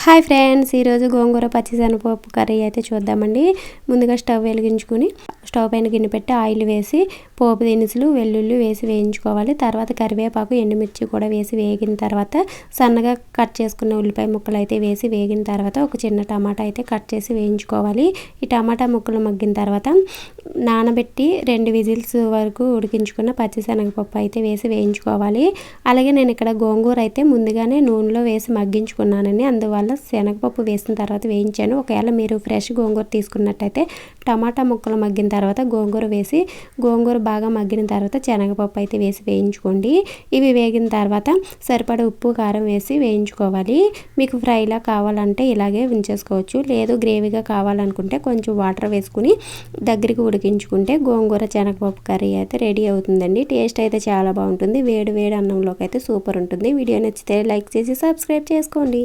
Hi friends, ఈరోజు గోంగూర పచ్చిశనగపప్పు curry అయితే చూద్దామండి. ముందుగా స్టవ్ వెలిగించుకుని స్టవ్ పైన గిన్నె పెట్టి ఆయిల్ వేసి పోపు దినుసులు వెల్లుల్లి వేసి వేయించుకోవాలి. తర్వాత కరివేపాకు ఎండుమిర్చి కూడా వేసి వేగిన తర్వాత సన్నగా కట్ చేసుకున్న ఉల్లిపాయ ముక్కలు అయితే వేసి వేగిన తర్వాత ఒక చిన్న టమాటా అయితే కట్ చేసి వేయించుకోవాలి. ఈ టమాటా ముక్కలు మగ్గిన తర్వాత నానబెట్టి 2 విజిల్స్ వరకు ఉడికించుకున్న పచ్చిశనగపప్పు అయితే వేసి వేయించుకోవాలి. అలాగే నేను ఇక్కడ గోంగూర అయితే ముందుగానే నూనెలో వేసి మగ్గించుకున్నానండి. అందువల్ల శనగపప్పు వేసిన తర్వాత వేయించాను. ఒకవేళ మీరు ఫ్రెష్ గోంగూర తీసుకున్నట్టయితే టమాటా ముక్కలు మగ్గిన తర్వాత గోంగూర వేసి గోంగూర బాగా మగ్గిన తర్వాత శనగపప్పు అయితే వేసి వేయించుకోండి. ఇవి వేగిన తర్వాత సరిపడా ఉప్పు కారం వేసి వేయించుకోవాలి. మీకు ఫ్రైలా కావాలంటే ఇలాగే ఉంచేసుకోవచ్చు. లేదు గ్రేవీగా కావాలనుకుంటే కొంచెం వాటర్ వేసుకుని దగ్గరికి ఉడికించుకుంటే గోంగూర శనగపప్పు కర్రీ అయితే రెడీ అవుతుందండి. టేస్ట్ అయితే చాలా బాగుంటుంది. వేడి వేడి అన్నంలోకి అయితే సూపర్ ఉంటుంది. వీడియో నచ్చితే లైక్ చేసి సబ్స్క్రైబ్ చేసుకోండి.